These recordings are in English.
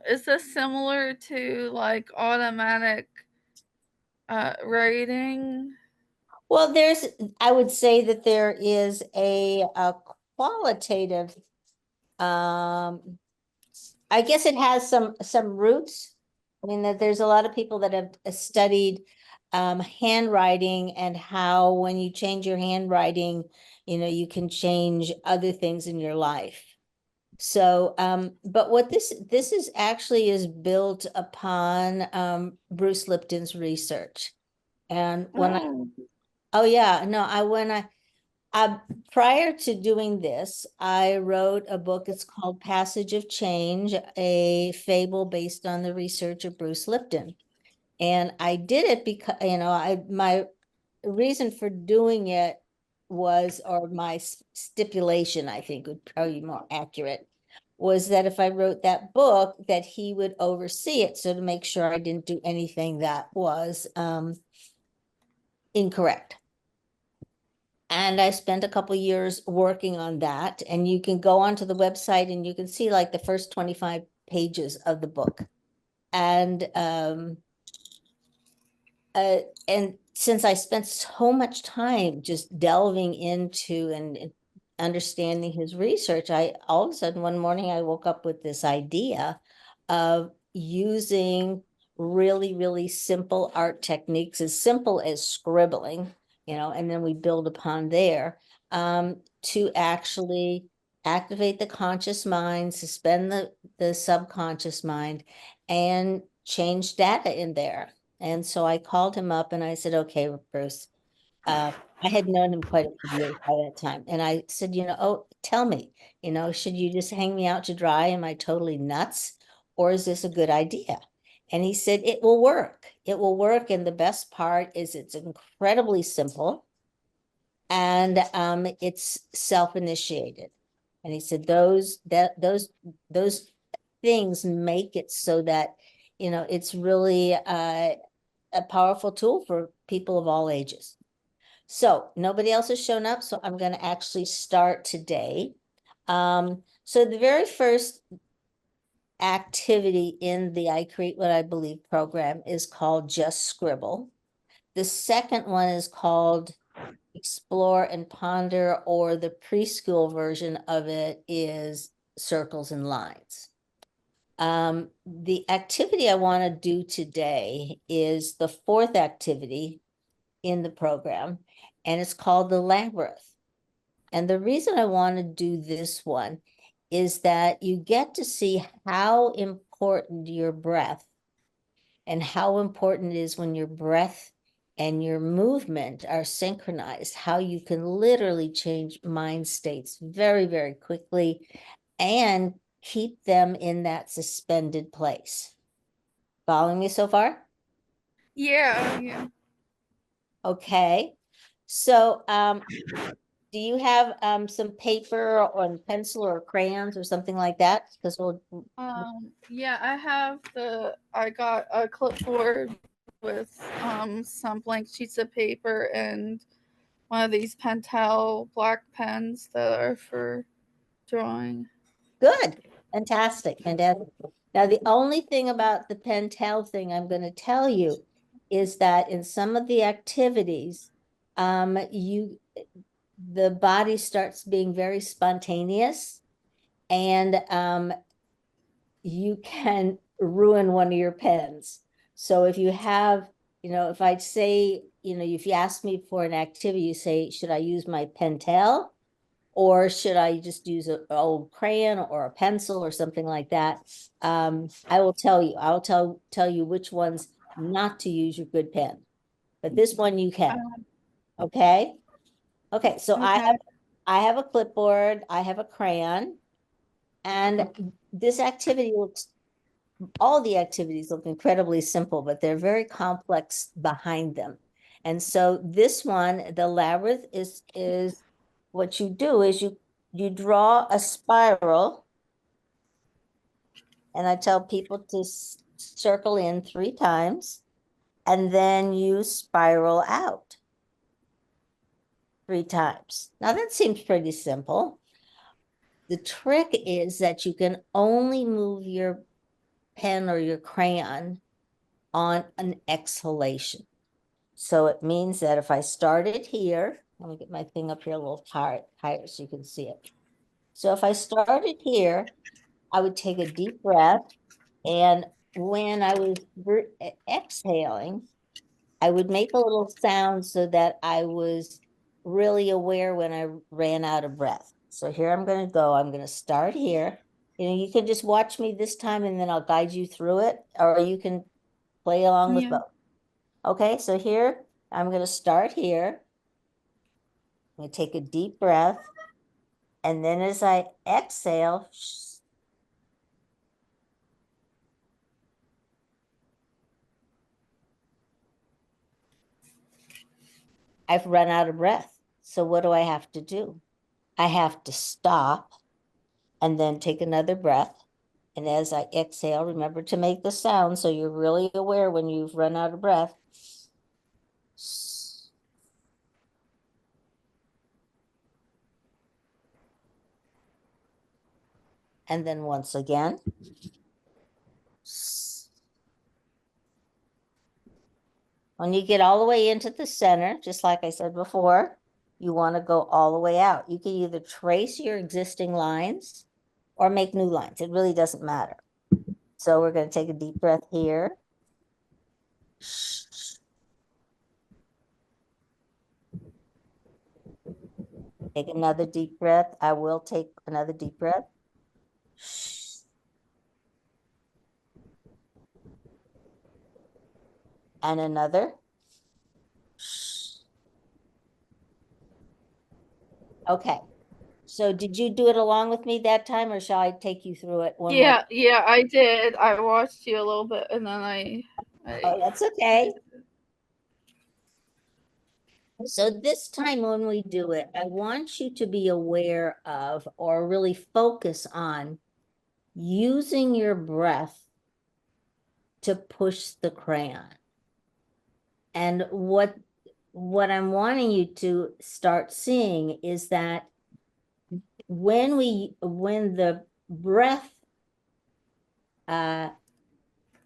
is this similar to like automatic writing? Well, I would say that there is a qualitative, um, I guess it has some roots. I mean, that there's a lot of people that have studied handwriting and how when you change your handwriting, you can change other things in your life. So, but what this is actually is built upon Bruce Lipton's research. And Oh. oh yeah, no, I prior to doing this, I wrote a book. It's called Passage of Change, a fable based on the research of Bruce Lipton. And I did it because, my reason for doing it was, or my stipulation, I think would probably be more accurate, was that if I wrote that book, that he would oversee it. So to make sure I didn't do anything that was incorrect. And I spent a couple years working on that. And you can go onto the website and you can see like the first 25 pages of the book. And since I spent so much time just delving into and understanding his research, I all of a sudden one morning I woke up with this idea of using really, really simple art techniques, as simple as scribbling, and then we build upon there, to actually activate the conscious mind, suspend the subconscious mind, and change data in there. And so I called him up and I said, okay, Bruce, I had known him quite a few years by that time. And I said, oh, tell me, should you just hang me out to dry? Am I totally nuts? Or is this a good idea? And he said, it will work. It will work. And the best part is it's incredibly simple and it's self-initiated. And he said, those things make it so that, it's really a powerful tool for people of all ages. So nobody else has shown up, so I'm going to actually start today. So the very first activity in the I Create What I Believe program is called Just Scribble. The second one is called Explore and Ponder, or the preschool version of it is Circles and Lines. The activity I want to do today is the fourth activity in the program, and it's called the Labyrinth. And the reason I want to do this one is that you get to see how important your breath and how important it is when your breath and your movement are synchronized, how you can literally change mind states very, very quickly and keep them in that suspended place. Following me so far? Yeah, yeah. Okay. So do you have some paper or pencil or crayons or something like that? Because Yeah, I got a clipboard with some blank sheets of paper and one of these Pentel black pens that are for drawing. good. Fantastic. Fantastic. Now, the only thing about the Pentel thing I'm going to tell you is that in some of the activities, the body starts being very spontaneous, and you can ruin one of your pens. So if you have, if I'd say, if you ask me for an activity, you say, should I use my Pentel? Or should I just use an old crayon or a pencil or something like that? I will tell you. I'll tell you which ones not to use your good pen. But this one you can. Um, Okay. Okay. So okay. I have a clipboard. I have a crayon, and this activity looks. All the activities look incredibly simple, but they're very complex behind them. And so this one, the labyrinth, is what you do is you draw a spiral, and I tell people to circle in 3 times, and then you spiral out 3 times. Now that seems pretty simple. The trick is that you can only move your pen or your crayon on an exhalation. So it means that if I started here, let me get my thing up here a little higher so you can see it. So if I started here, I would take a deep breath, and when I was exhaling, I would make a little sound so that I was really aware when I ran out of breath. So here I'm going to go. I'm going to start here. You can just watch me this time and then I'll guide you through it, or you can play along with Yeah. both. Okay, so here I'm going to start here. I'm going to take a deep breath. And then as I exhale, I've run out of breath. So what do I have to do? I have to stop and then take another breath. And as I exhale, remember to make the sound so you're really aware when you've run out of breath. And then once again. When you get all the way into the center, just like I said before, you want to go all the way out. You can either trace your existing lines or make new lines. It really doesn't matter. So we're going to take a deep breath here. Take another deep breath. I will take another deep breath. And another. Okay. So did you do it along with me that time, or shall I take you through it one more? Yeah, I did. I watched you a little bit and then Oh, that's okay. So this time when we do it, I want you to be aware of, or really focus on, using your breath to push the crayon. And what I'm wanting you to start seeing is that when the breath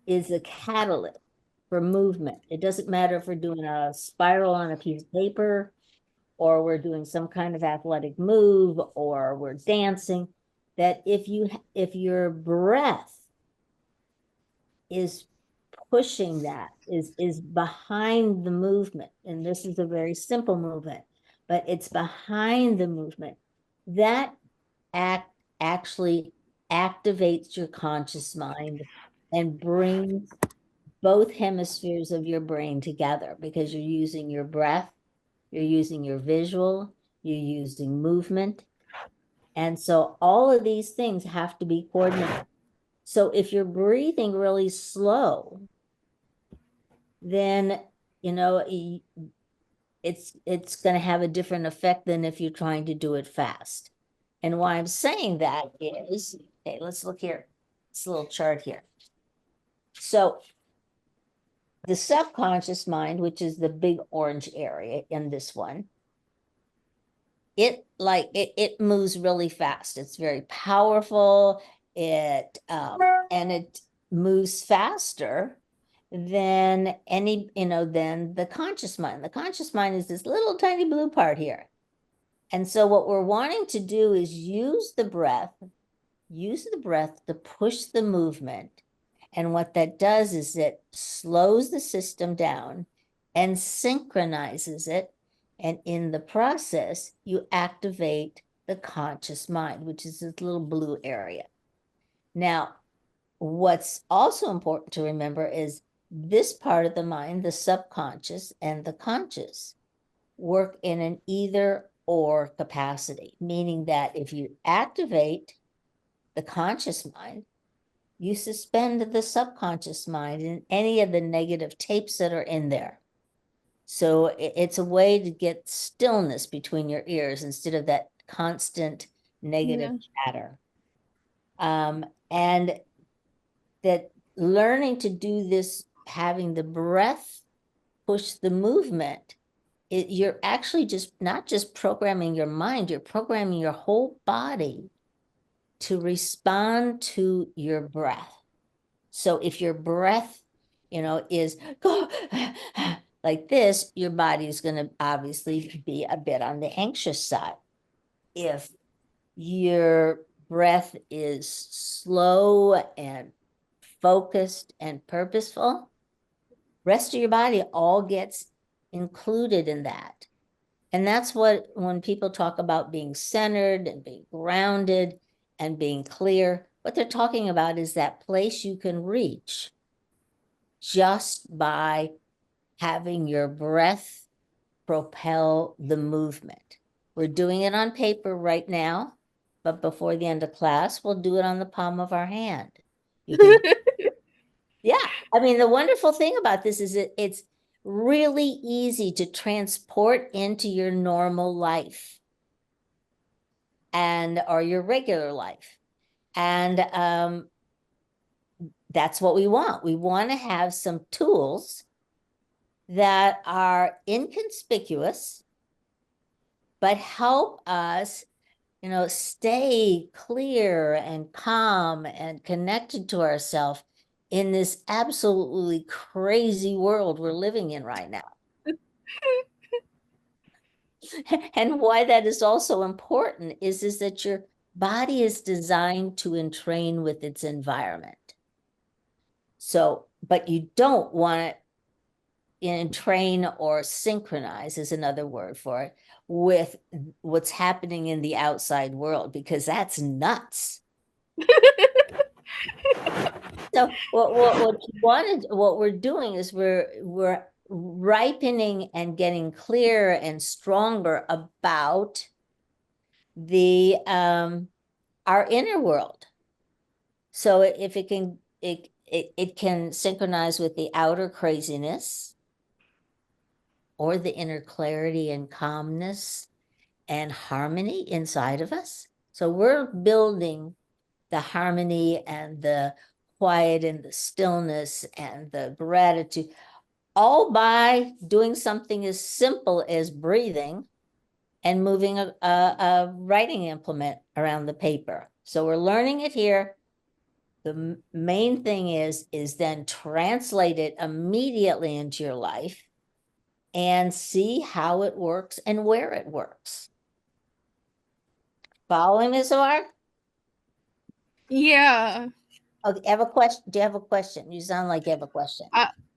is a catalyst for movement. It doesn't matter if we're doing a spiral on a piece of paper, or we're doing some kind of athletic move, or we're dancing, that if your breath is pushing, that is behind the movement, and this is a very simple movement, but it's behind the movement, that actually activates your conscious mind and brings both hemispheres of your brain together, because you're using your breath, you're using your visual, you're using movement. And so all of these things have to be coordinated. So if you're breathing really slow, then, it's going to have a different effect than if you're trying to do it fast. And why I'm saying that is, okay, let's look here. It's a little chart here. So the subconscious mind, which is the big orange area in this one, it moves really fast. It's very powerful. And it moves faster than than the conscious mind. The conscious mind is this little tiny blue part here. And so what we're wanting to do is use the breath to push the movement. And what that does is it slows the system down and synchronizes it. And in the process, you activate the conscious mind, which is this little blue area. Now, what's also important to remember is this part of the mind, the subconscious and the conscious, work in an either or capacity, meaning that if you activate the conscious mind, you suspend the subconscious mind and any of the negative tapes that are in there. So it's a way to get stillness between your ears instead of that constant negative chatter. And that learning to do this, having the breath push the movement, you're actually just not just programming your mind, you're programming your whole body to respond to your breath. So if your breath, is go like this, your body is going to obviously be a bit on the anxious side. If your breath is slow and focused and purposeful, rest of your body all gets included in that. And that's what, when people talk about being centered and being grounded and being clear, what they're talking about is that place you can reach just by having your breath propel the movement. We're doing it on paper right now, but before the end of class, we'll do it on the palm of our hand. You can, yeah. I mean, the wonderful thing about this is it's really easy to transport into your normal life or your regular life. And that's what we want. We want to have some tools that are inconspicuous, but help us, stay clear and calm and connected to ourselves in this absolutely crazy world we're living in right now. And why that is also important is that your body is designed to entrain with its environment. So, but you don't want to entrain or synchronize, is another word for it, with what's happening in the outside world, because that's nuts. So what we're doing is we're ripening and getting clearer and stronger about the our inner world. So if it can synchronize with the outer craziness or the inner clarity and calmness and harmony inside of us. So we're building the harmony and the quiet and the stillness and the gratitude, all by doing something as simple as breathing and moving a writing implement around the paper. So we're learning it here. The main thing is then translate it immediately into your life and see how it works and where it works. Following, Ms. Mark? Yeah. Okay, have a question. Do you have a question? You sound like you have a question.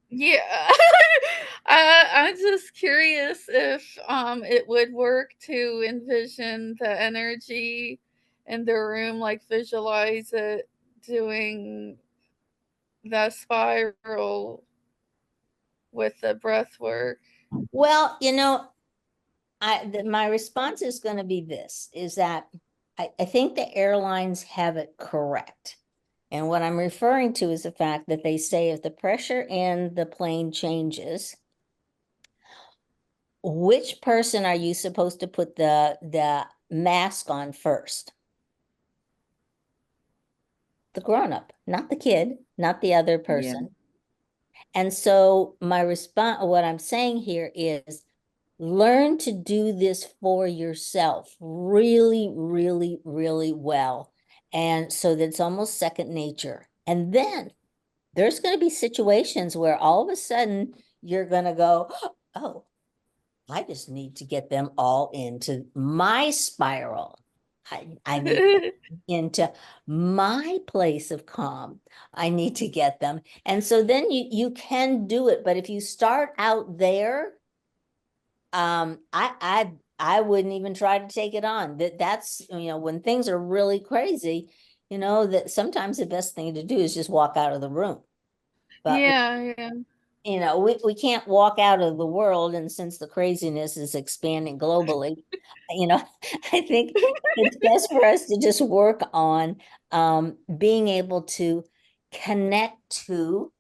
Yeah. I'm just curious if it would work to envision the energy in the room, like visualize it doing the spiral with the breath work. Well, my response is going to be this, is that I think the airlines have it correct. And what I'm referring to is the fact that they say if the pressure in the plane changes, which person are you supposed to put the mask on first? The grown-up, not the kid, not the other Yeah. person. And so my response, what I'm saying here is learn to do this for yourself really, really, really well. And so that's almost second nature. And then there's going to be situations where all of a sudden you're going to go, oh, I just need to get them all into my spiral. I need into my place of calm. I need to get them. And so then you can do it. But if you start out there, I wouldn't even try to take it on. That's when things are really crazy, that sometimes the best thing to do is just walk out of the room. But Yeah, yeah. we can't walk out of the world, and since the craziness is expanding globally, I think it's best for us to just work on being able to connect to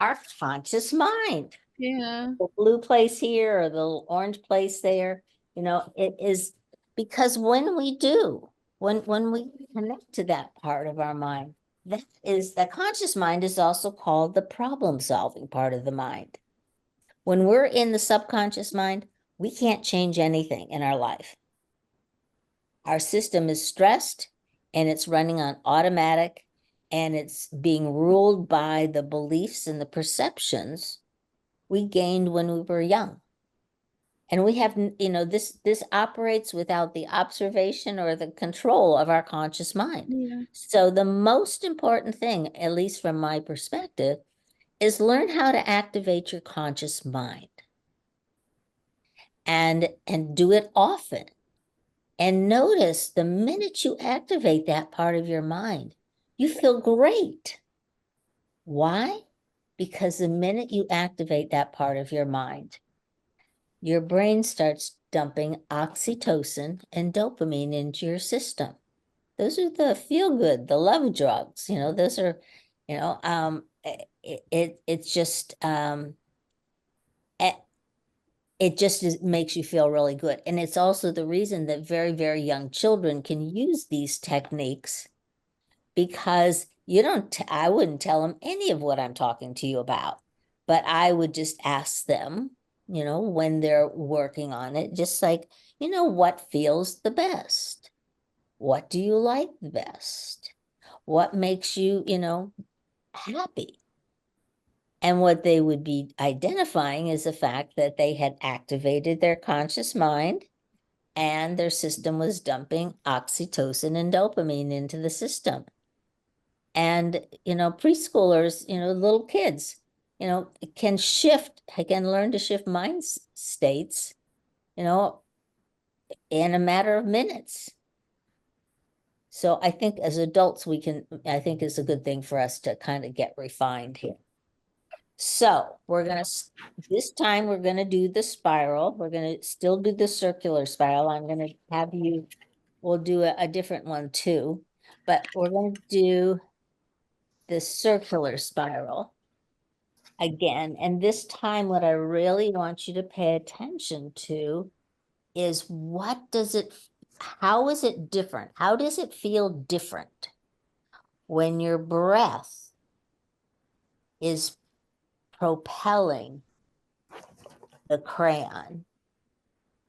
our conscious mind. Yeah. The blue place here or the orange place there, it is because when we do, when we connect to that part of our mind, the conscious mind is also called the problem solving part of the mind. When we're in the subconscious mind, we can't change anything in our life. Our system is stressed and it's running on automatic, and it's being ruled by the beliefs and the perceptions we gained when we were young. And we have, this operates without the observation or the control of our conscious mind. Yeah. So the most important thing, at least from my perspective, is learn how to activate your conscious mind and do it often. And notice the minute you activate that part of your mind, you feel great. Why? Because the minute you activate that part of your mind, your brain starts dumping oxytocin and dopamine into your system. Those are the feel good, the love drugs. Those are, it's just it just makes you feel really good. And it's also the reason that very, very young children can use these techniques, because I wouldn't tell them any of what I'm talking to you about, but I would just ask them, when they're working on it, just like, what feels the best? What do you like the best? What makes you, happy? And what they would be identifying is the fact that they had activated their conscious mind and their system was dumping oxytocin and dopamine into the system. And, preschoolers, little kids, can learn to shift mind states, in a matter of minutes. So I think as adults, I think it's a good thing for us to kind of get refined here. So this time we're going to do the spiral. We're going to still do the circular spiral. I'm going to we'll do a different one too, but we're going to do the circular spiral again. And this time, what I really want you to pay attention to is how is it different? How does it feel different when your breath is propelling the crayon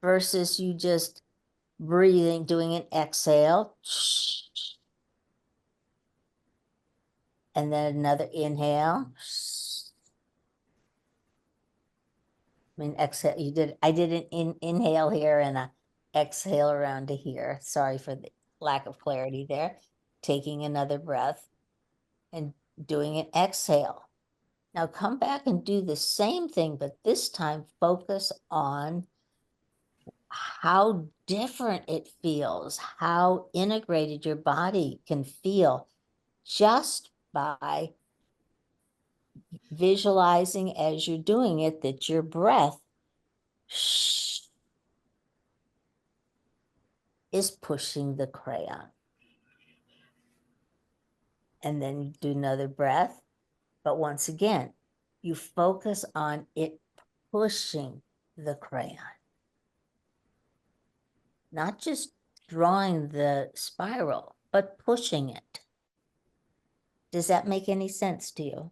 versus you just breathing, doing an exhale, and then another inhale. Exhale, I did an inhale here and a exhale around to here. Sorry for the lack of clarity there. Taking another breath and doing an exhale. Now come back and do the same thing, but this time focus on how different it feels, how integrated your body can feel just by visualizing as you're doing it that your breath is pushing the crayon. And then you do another breath. But once again, you focus on it pushing the crayon, not just drawing the spiral, but pushing it. Does that make any sense to you?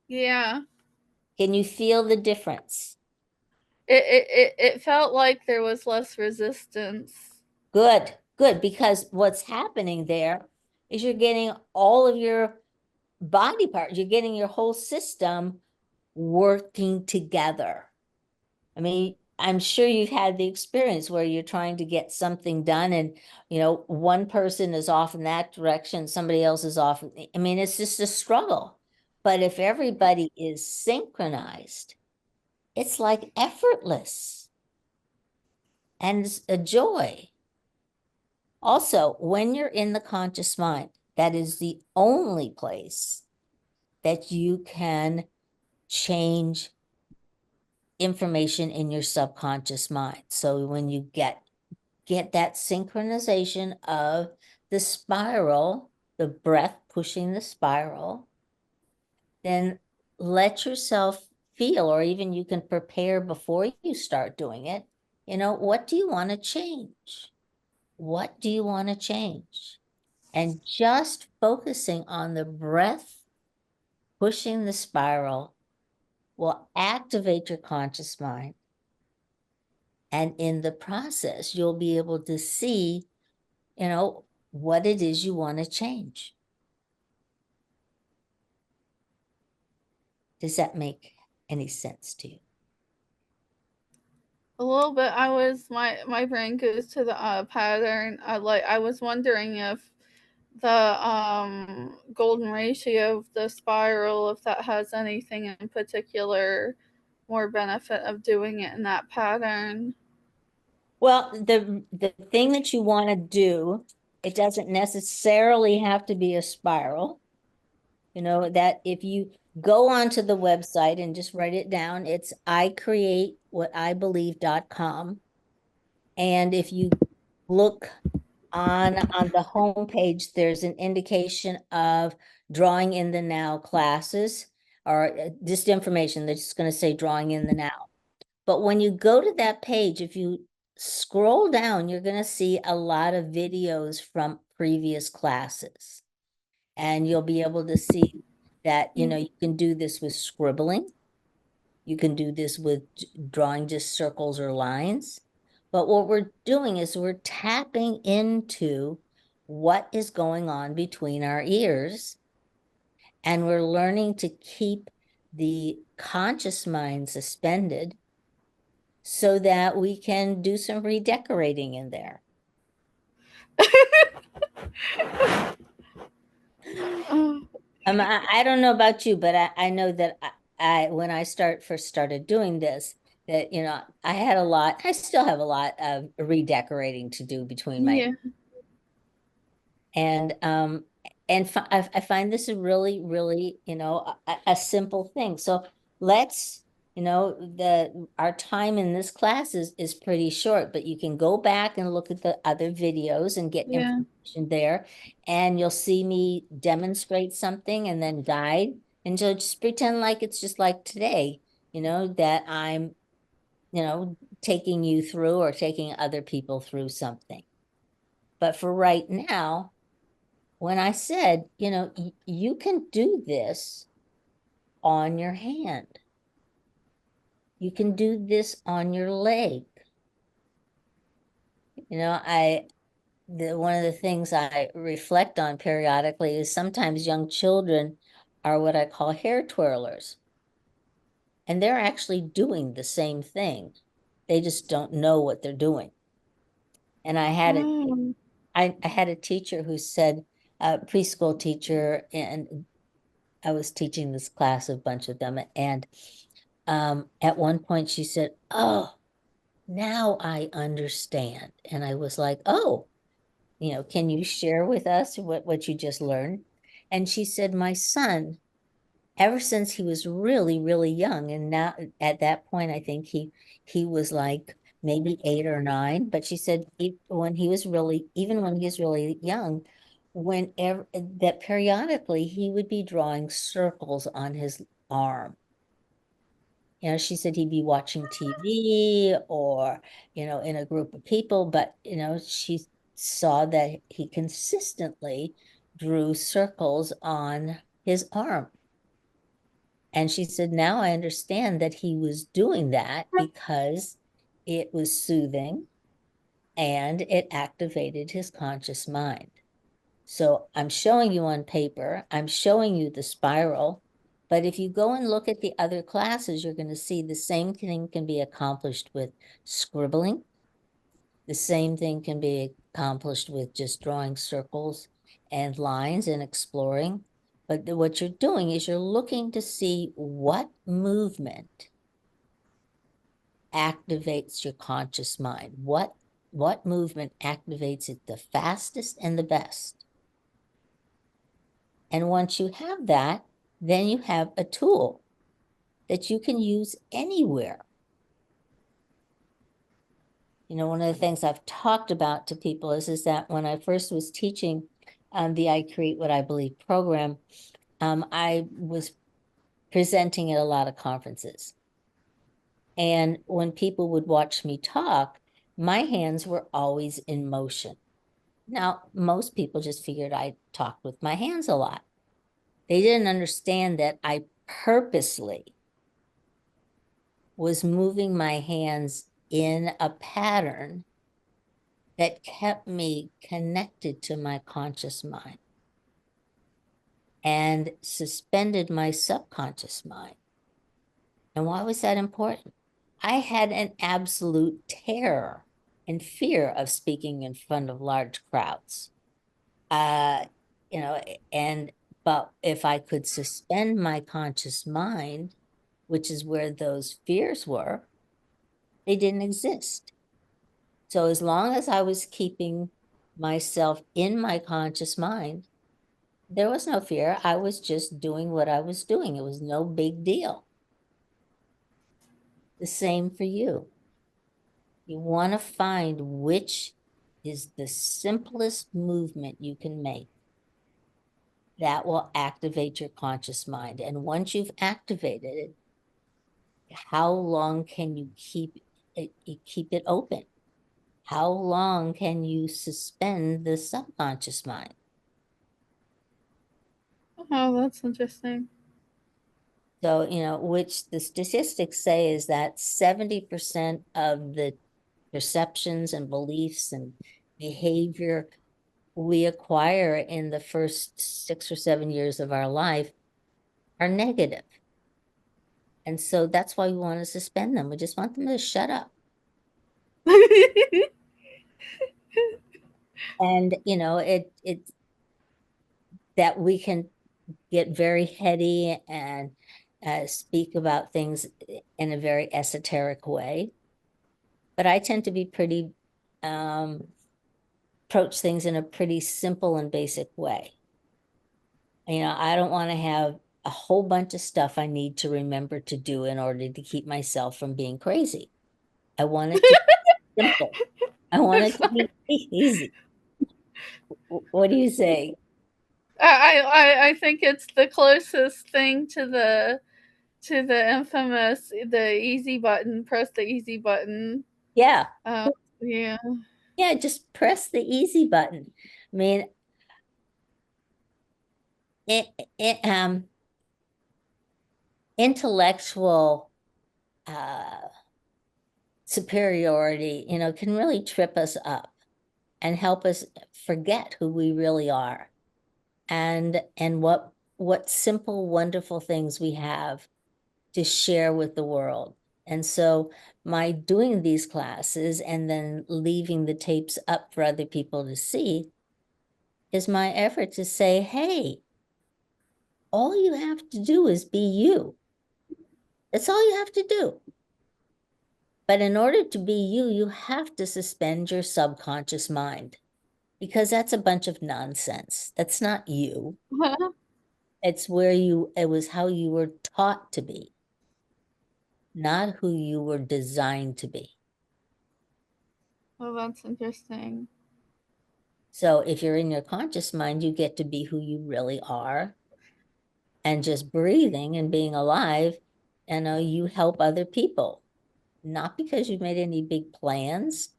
Yeah. Can you feel the difference? It felt like there was less resistance. Good, good, because what's happening there is you're getting all of your body parts, you're getting your whole system working together. I mean, I'm sure you've had the experience where you're trying to get something done and, one person is off in that direction, somebody else is off. I mean, it's just a struggle. But if everybody is synchronized, it's like effortless and it's a joy. Also, when you're in the conscious mind, that is the only place that you can change information in your subconscious mind. So when you get that synchronization of the spiral, the breath pushing the spiral, then let yourself feel, or even you can prepare before you start doing it. What do you want to change? What do you want to change? And just focusing on the breath pushing the spiral will activate your conscious mind. And in the process, you'll be able to see what it is you want to change. Does that make any sense to you? A little bit. My brain goes to the pattern. I was wondering if the golden ratio of the spiral, if that has anything in particular more benefit of doing it in that pattern. Well, the thing that you want to do, it doesn't necessarily have to be a spiral. That if you go onto the website and just write it down, it's icreatewhatibelieve.com. And if you look on the home page, there's an indication of drawing in the now classes, or just information that's just going to say drawing in the now. But when you go to that page, if you scroll down, you're going to see a lot of videos from previous classes. And you'll be able to see that, you can do this with scribbling. You can do this with drawing just circles or lines. But what we're doing is we're tapping into what is going on between our ears. And we're learning to keep the conscious mind suspended so that we can do some redecorating in there. I don't know about you, but I know that when I first started doing this, that I had a lot. I still have a lot of redecorating to do between my, Yeah. and I find this a really, really, a simple thing. So let's, our time in this class is pretty short, but you can go back and look at the other videos and get Yeah. information there, and you'll see me demonstrate something and then guide. And so just pretend like it's just like today, that I'm, taking you through or taking other people through something. But for right now, when I said, you can do this on your hand. You can do this on your leg. One of the things I reflect on periodically is sometimes young children are what I call hair twirlers. And they're actually doing the same thing. They just don't know what they're doing. And I had Oh. I had a teacher who said, a preschool teacher, and I was teaching this class, a bunch of them, and at one point she said, "Oh, now I understand." And I was like, "Oh, can you share with us what you just learned?" And she said, "My son, ever since he was really, really young, and now at that point, I think he was like maybe 8 or 9, but she said even when he was really young, whenever that periodically he would be drawing circles on his arm. She said he'd be watching TV or, in a group of people, but, she saw that he consistently drew circles on his arm. And she said, now I understand that he was doing that because it was soothing and it activated his conscious mind. So I'm showing you on paper, I'm showing you the spiral, but if you go and look at the other classes, you're going to see the same thing can be accomplished with scribbling. The same thing can be accomplished with just drawing circles and lines and exploring. But what you're doing is you're looking to see what movement activates your conscious mind. What movement activates it the fastest and the best? And once you have that, then you have a tool that you can use anywhere. One of the things I've talked about to people is that when I first was teaching the I Create What I Believe program, I was presenting at a lot of conferences. And when people would watch me talk, my hands were always in motion. Now, most people just figured I talked with my hands a lot. They didn't understand that I purposely was moving my hands in a pattern that kept me connected to my conscious mind and suspended my subconscious mind. And why was that important? I had an absolute terror and fear of speaking in front of large crowds. Uh, you know, but if I could suspend my conscious mind, which is where those fears were, they didn't exist. So as long as I was keeping myself in my conscious mind, there was no fear. I was just doing what I was doing. It was no big deal. The same for you. You want to find which is the simplest movement you can make that will activate your conscious mind. And once you've activated it, how long can you keep it open? How long can you suspend the subconscious mind? Oh, that's interesting. So, which the statistics say is that 70% of the perceptions and beliefs and behavior we acquire in the first 6 or 7 years of our life are negative. And so that's why we want to suspend them. We just want them to shut up. And, it's that we can get very heady and speak about things in a very esoteric way. But I tend to be pretty, approach things in a pretty simple and basic way. I don't want to have a whole bunch of stuff I need to remember to do in order to keep myself from being crazy. I want it to be simple. I want It's it to fine. be easy. What do you say? I think it's the closest thing to the infamous the easy button. Press the easy button. Yeah. Yeah. Yeah, just press the easy button. I mean, it, intellectual superiority, can really trip us up and help us forget who we really are and what simple, wonderful things we have to share with the world. And so my doing these classes and then leaving the tapes up for other people to see is my effort to say, hey, all you have to do is be you. That's all you have to do. But in order to be you, you have to suspend your subconscious mind because that's a bunch of nonsense. That's not you. It's it was how you were taught to be, not who you were designed to be. Oh, that's interesting. So if you're in your conscious mind, you get to be who you really are. And just breathing and being alive, you help other people. Not because you've made any big plans,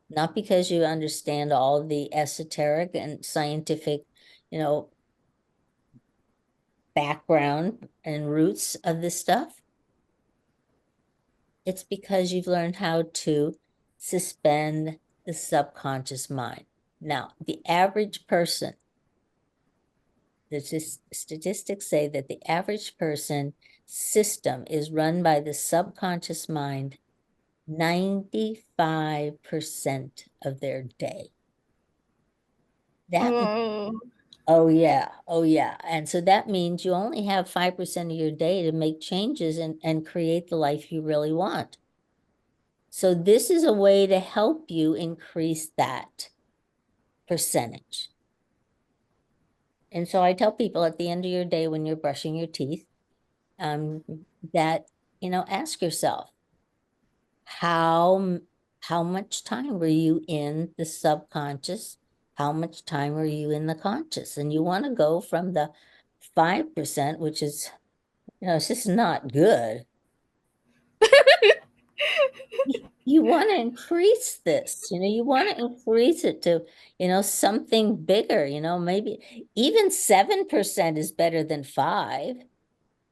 not because you understand all the esoteric and scientific, you know, background and roots of this stuff. It's because you've learned how to suspend the subconscious mind. Now, the average person, the statistics say that the average person system is run by the subconscious mind 95% of their day. That Oh, Oh yeah. Oh yeah. And so that means you only have 5% of your day to make changes and create the life you really want. So this is a way to help you increase that percentage. And so I tell people at the end of your day when you're brushing your teeth, that, ask yourself, how much time were you in the subconscious? How much time were you in the conscious? And you want to go from the 5%, which is, it's just not good. You want to increase this, you want to increase it to, something bigger, maybe even 7% is better than 5.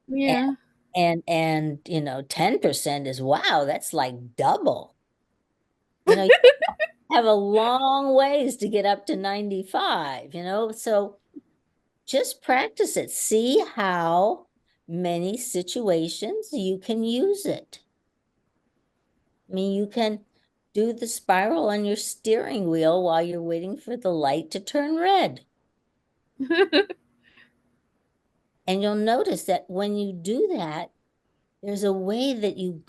yeah. And 10% is wow, that's like double. You have a long ways to get up to 95, so just practice it. See how many situations you can use it. I mean, you can do the spiral on your steering wheel while you're waiting for the light to turn red. And you'll notice that when you do that, there's a way that you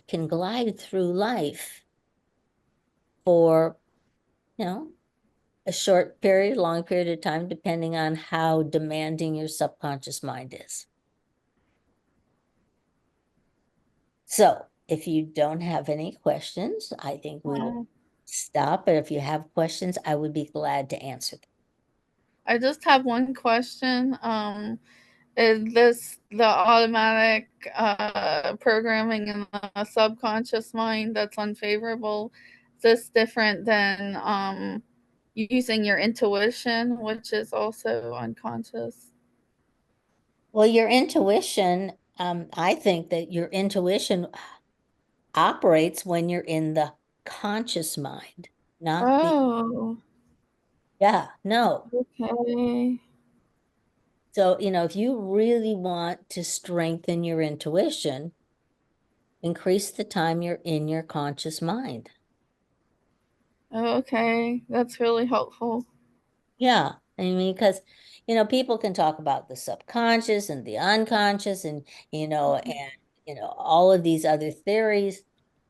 can glide through life for, a short period, long period of time, depending on how demanding your subconscious mind is. So if you don't have any questions, I think we will stop. But if you have questions, I would be glad to answer them. I just have one question. Is this the automatic programming in the subconscious mind that's unfavorable? Is this different than using your intuition, which is also unconscious? Well, your intuition, I think that your intuition operates when you're in the conscious mind, not the, Oh, no. okay. So, if you really want to strengthen your intuition, increase the time you're in your conscious mind. Okay, that's really helpful. Yeah. I mean, because, people can talk about the subconscious and the unconscious all of these other theories,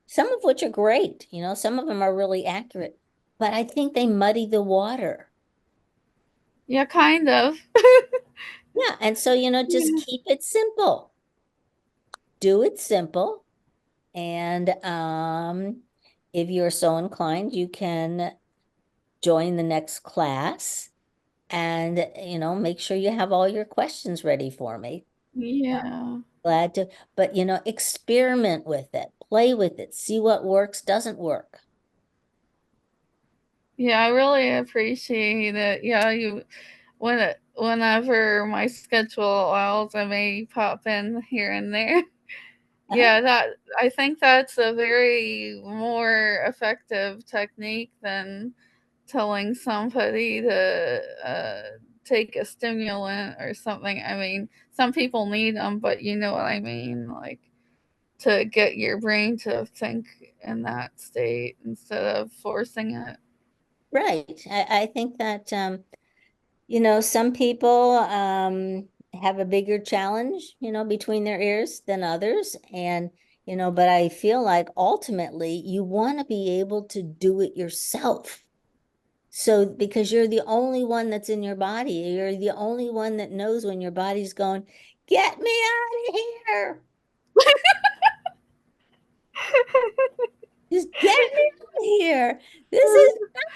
some of which are great, some of them are really accurate, but I think they muddy the water. Yeah, kind of. Yeah. And so, just Yeah. keep it simple. Do it simple. And if you're so inclined, you can join the next class and, make sure you have all your questions ready for me. Yeah. Glad to, but, experiment with it, play with it, see what works, doesn't work. Yeah, I really appreciate it. Yeah, whenever my schedule allows, I may pop in here and there. Uh-huh. Yeah, that I think that's a very more effective technique than telling somebody to take a stimulant or something. I mean, some people need them, but you know what I mean, like to get your brain to think in that state instead of forcing it. Right. I think that, some people have a bigger challenge, between their ears than others. And, but I feel like ultimately you want to be able to do it yourself. So, because you're the only one that's in your body, you're the only one that knows when your body's going, get me out of here. Just get me out of here. This is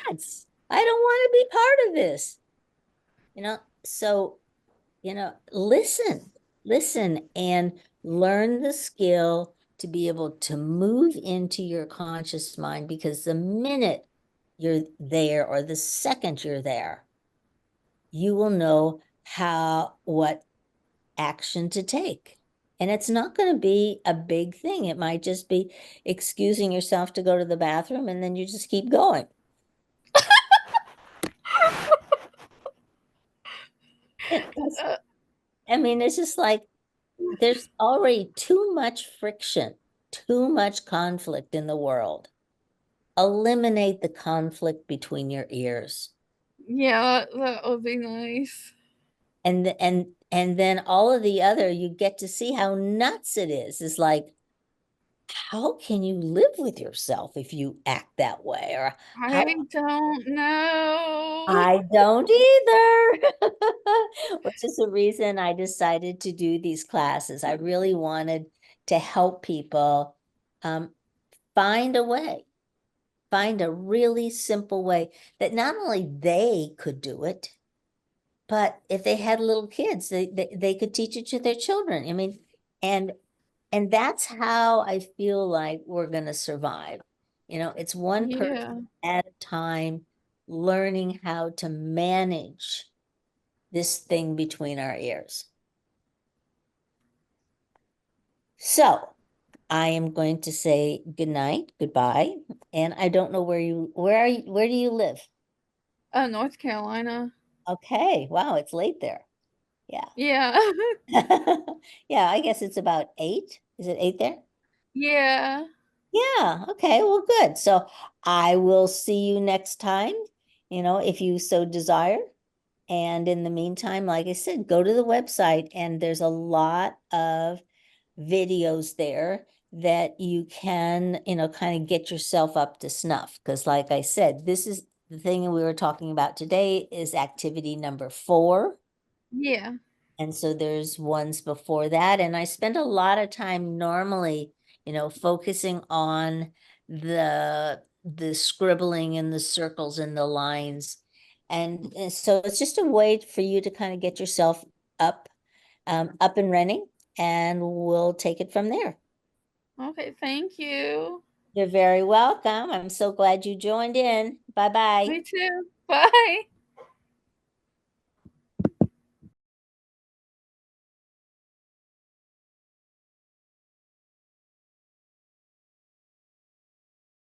nuts. I don't want to be part of this. So, listen and learn the skill to be able to move into your conscious mind, because the minute you're there or the second you're there, you will know what action to take. And it's not going to be a big thing. It might just be excusing yourself to go to the bathroom, and then you just keep going. Uh, I mean, it's just like there's already too much friction, too much conflict in the world. Eliminate the conflict between your ears. yeah, that would be nice. And then all of the other, you get to see how nuts it is. It's like, how can you live with yourself if you act that way? Or how I don't know. I don't either. Which is the reason I decided to do these classes. I really wanted to help people find a way, find a really simple way that not only they could do it, but if they had little kids, they could teach it to their children. I mean, and that's how I feel like we're going to survive. It's one Yeah. person at a time, learning how to manage this thing between our ears. So I am going to say good night, goodbye. And I don't know where do you live? North Carolina. Okay. Wow, it's late there. Yeah. Yeah. Yeah, I guess it's about 8. Is it 8 there? Yeah. Yeah, okay, well, good. So I will see you next time, if you so desire. And in the meantime, like I said, go to the website and there's a lot of videos there that you can, kind of get yourself up to snuff. Because like I said, this is the thing we were talking about today is activity number 4. Yeah. And so there's ones before that. And I spend a lot of time normally, focusing on the scribbling and the circles and the lines. And so it's just a way for you to kind of get yourself up and running, and we'll take it from there. Okay, thank you. You're very welcome. I'm so glad you joined in. Bye-bye. Me too. Bye.